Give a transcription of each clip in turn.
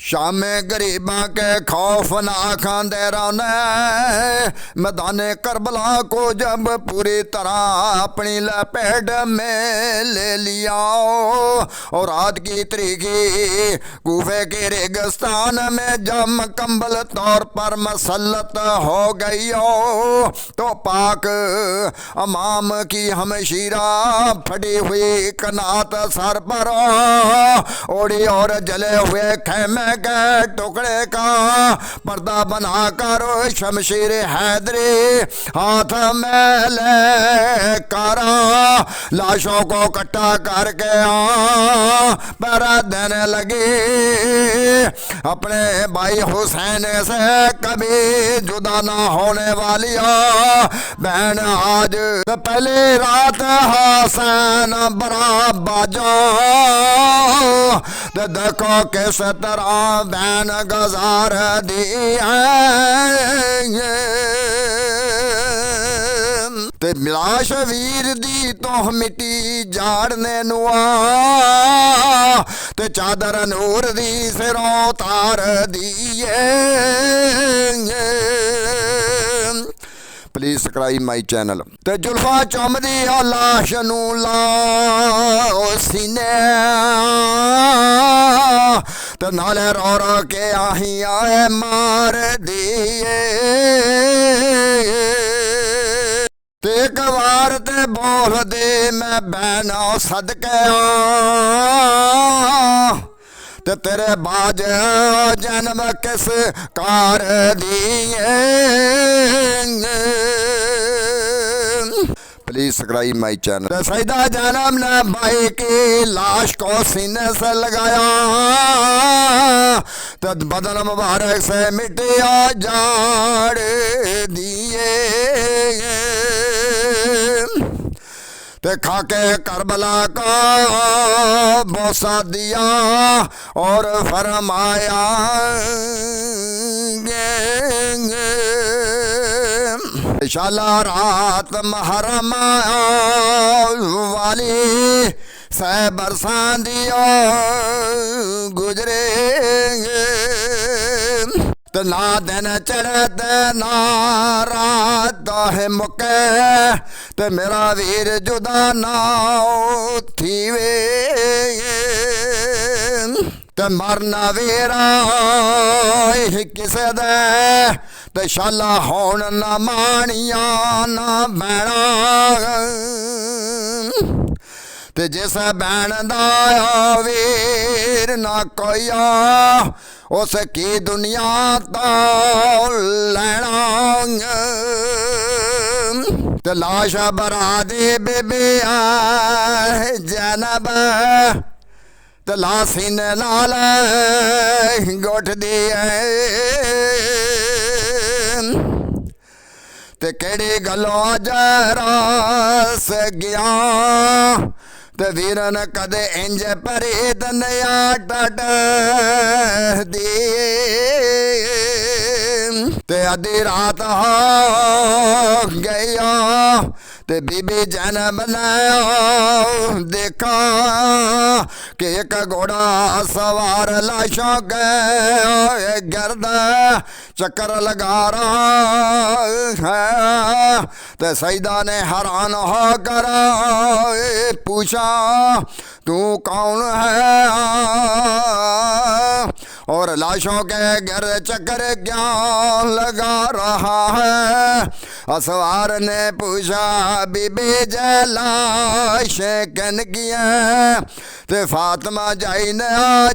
शामे गरीबा के खौफ ना खांदे रहने। मैदान करबला को जब पूरी तरह अपनी लपेट में ले लिया और रात की तरीकी कूफे के रेगिस्तान में जब मुकम्मल तौर पर मसलत हो गई हो तो पाक अमाम की हमशीरा फटी हुई कनात सर पर ओढ़ी और जले हुए खेमे के टुकड़े का पर्दा बनाकर शमशीर हैदरी हाथ में लेकर लाशों को इकट्ठा करके पैरा देने लगी। अपने भाई हुसैन से कभी जुदा ना होने वाली बहन आज पहली रात हुसैन बरा बाजो तो देखो किस तरह बहन गुजार दी ते मिलाश वीर दी तो मिट्टी झाड़ने नुआ ते चादर नूर दी सिरों तार दिए। Please subscribe my channel. ते जुल्फा चुमदी लाश नू लाओ सीने ते नाले रो रो के आही आए मार दिए। ते एक बार ते बोल दे मैं बहना सदके ते तेरे बाज जन्म किस कार दिए। Please subscribe my channel. Saida जन्म ने भाई की लाश को सीने से लगाया तो बदन मुबारक से मिटिया झाड़ दिए। ते खाके करबला का बोसा दिया और फरमाया इंशाअल्लाह रात महरम वाली से बरसां दिया गुजरेंगे तो ना दिन चढ़ते ना रात है मुके ते मेरा वीर जुदा ना थीवे ते मरना वीरा किसे दे ते शाला होन ना मानिया ना बैणा ते जिस बैण दा वीर ना कोई उस की दुनिया तो लेना ते लाश बरा दे बेबे जैनब ते लासीन लाल गोठ दिए ते केड़ी गलो जरास गया ते वीरन कदे इंज परेद नया टट दिए ते अधी रात हो गया ते बीबी जैनब ने देखा कि एक घोड़ा सवार लाशों के गर्द चक्कर लगा रहा है। ते सईदा ने हैरान होकर पूछा तू कौन है और लाशों के गर्द चक्कर क्या लगा रहा है। असवार ने पूछा बीबी लाश कन किया ते फातिमा जाई ने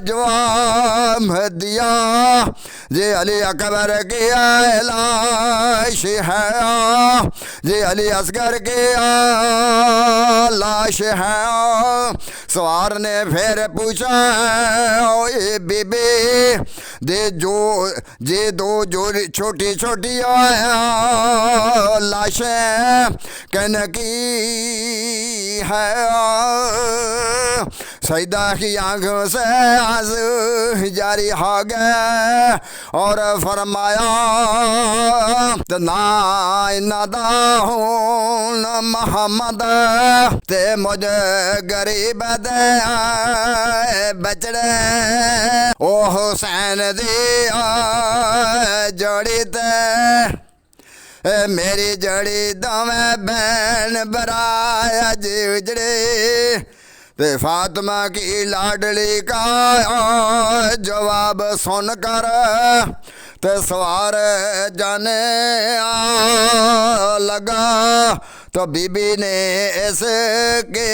जवाब दिया जे अली अकबर की लाश है जे अली असगर की लाश है। सवार ने फिर पूछा ओए बीबी दे जो जे दो जो छोटी छोटी लाशें कन की है। सईदा की आंखों से आंसू जारी हो गए और फरमाया तो ना इन्दा हूं मोहम्मद ते मुझे गरीब दे बचड़े ओ हुसैन दी जोड़ी ते मेरी जोड़ी दोवें बहन बराया जी उजड़े ते फातिमा की लाडली का जवाब सुनकर ते सवार जाने लगा तो बीबी ने इसके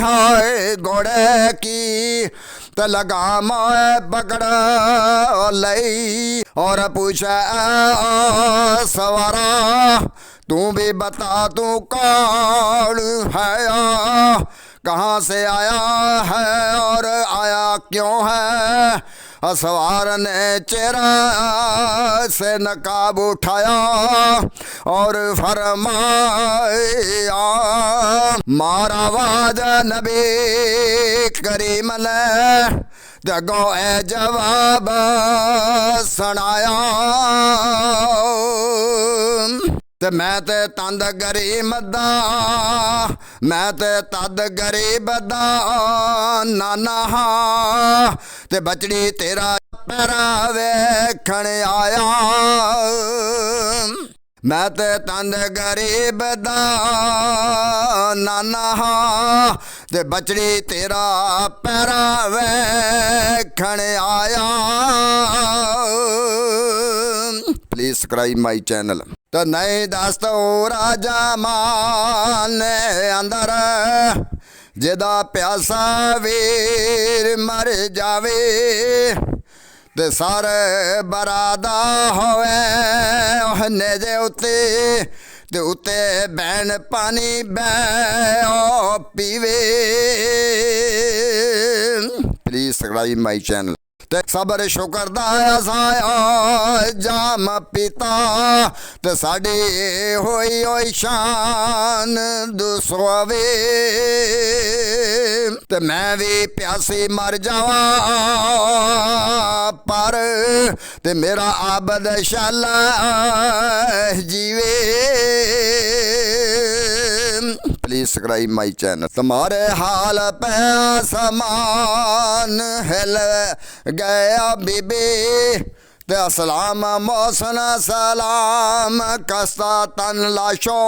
हाय घोड़े की तो लगाम पकड़ लई और पूछा सवारा तू भी बता तू कौन है, कहाँ से आया है और आया क्यों है। सवार ने चेहरा से नकाब उठाया और फरमाया मारा आवाज नबी करीम ने दगो ए जवाब सुनाया ते मैं ते तंद गरीब दा मैं ते तद गरीब दा नाना हाँ ते बचड़ी तेरा पैरा वेखण आया। मैं ते तंद गरीब दा नाना हाँ ते बचड़ी तेरा पैरा वेखण आया। Please subscribe my channel. तो नहीं दस्तो राजा मान अंदर जिदा प्यासा वीर मर जावे ते सारे बरादा होवे नेजे उते ते उते बैन पानी बै पीवे। Please subscribe my channel. ते सबर शुकर दा जाम पीता ते साड़ी होई होई शान दुसवे ते मैं भी प्यासी मर जावा पर ते मेरा आबद शाला जीवे। Please subscribe my channel. तुम्हारे हाल पे समान हिल गया बीबी ते असलाम मौसन सलाम कस्ता तन लाशो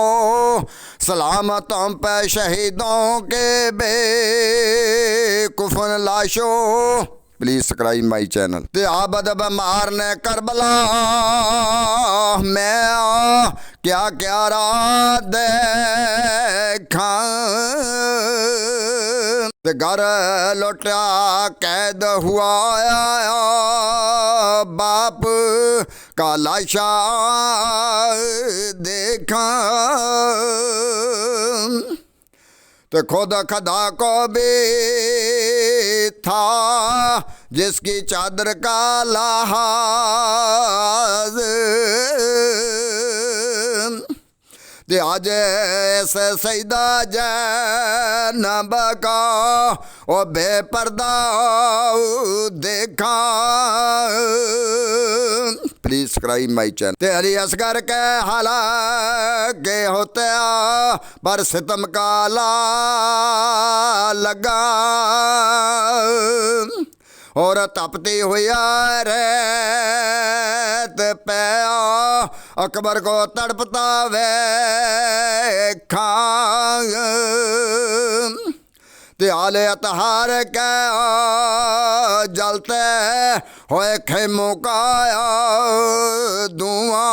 सलाम तुम पे शहीदों के बेकुफन लाशो। Please subscribe my channel. ते आबद बमार ने करबला मैं क्या क्या रात देखा ते घर लौटा कैद हुआ बाप का लाशा देखा तो खुद खदा को भी था जिसकी चादर का लहाज ते आज ऐसे सईदा जैनब का ओ बेपर्दा देखा। Please subscribe my channel. ते अली असगर के हालाके होते पर सितम का लगा और तपती हुई रेत पे अकबर को तड़पता वे खांग ते आले अतहार के जलते होए खेमों का धुआं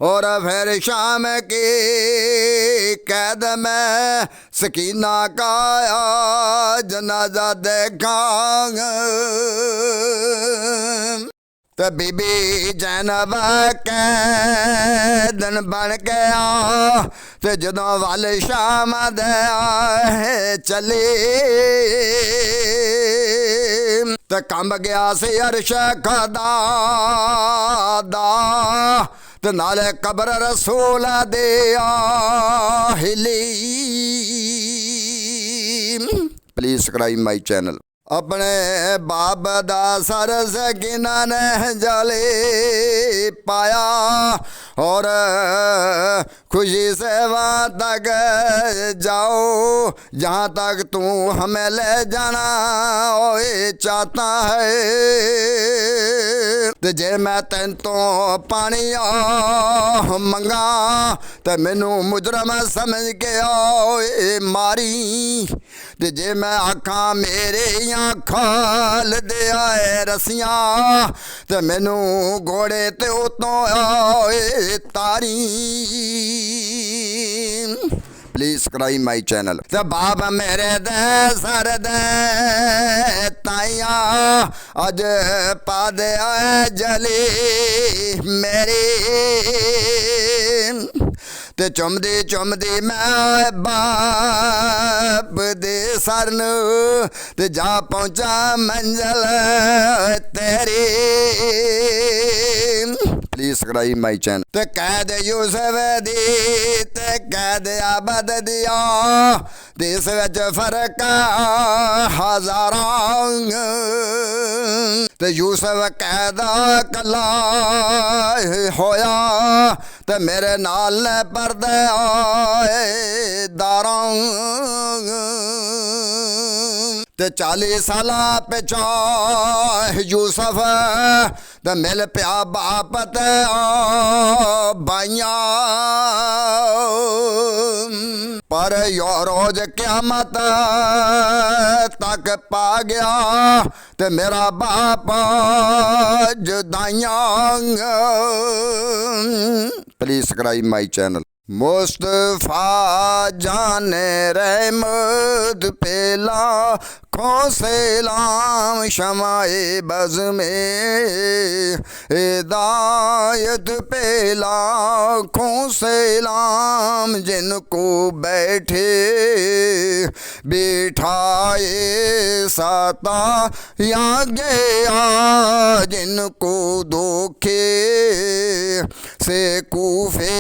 और फिर शाम की कैद में सकीना का जनाजा देखा तो बीबी जैनब कैदन बन गया तो जदों वाल शाम दे चले तो कंब गया से अरश खदा तो नाले कब्र रसूल दे हिली प्लीज़ सब्सक्राइब माई चैनल। अपने बाप दा सर सकीना ने जाले पाया और खुशी से वहाँ तक जाओ जहाँ तक तू हमें ले जाना ओए चाहता है। ते जे मैं तेन तो पानी मंगा ते मैनू मुजरम समझ के ओए मारी। ते जे मैं आखा मेरे खाल दे आए रसियां ते मैनू घोड़े ते उतों आए तारी। Please subscribe my channel. ते बाप मेरे दे सर दे ताइया अज पा दे आए जली मेरी। ते चुमदी चुमदी मैं बाप दे सरन ते जा पहुंचा मंजिल तेरी। Please subscribe my channel. ते कैद यूसुफ दी ते कैद आबद दिया देश विच फर्क हज़ारां। ते यूसुफ कैदा कला होया ते मेरे नाल ने परदे आए दारां। ते 40 साल पिछा यूसुफ ते मिल पिया बाप ते बाइयां। पर यो रोज क़यामत तक पा गया ते मेरा बाप जुदाइयां। Please subscribe my channel. Mustafa जाने रहमत पेला खो सलाम शमाए बज़ में हिदायत पेला खो सलाम जिनको बैठे बिठाए साता या गया जिनको धोखे से कूफे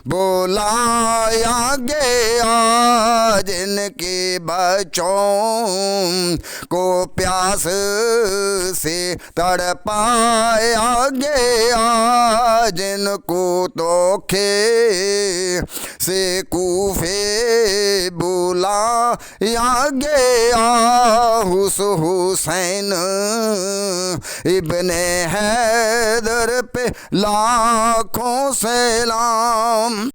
बुलाया गया जिनके बच्चों को प्यास से तड़पाया गया जिनको धोखे से कूफे बुलाया गया। हुसैन इब्ने हैदर पे लाखों सलाम।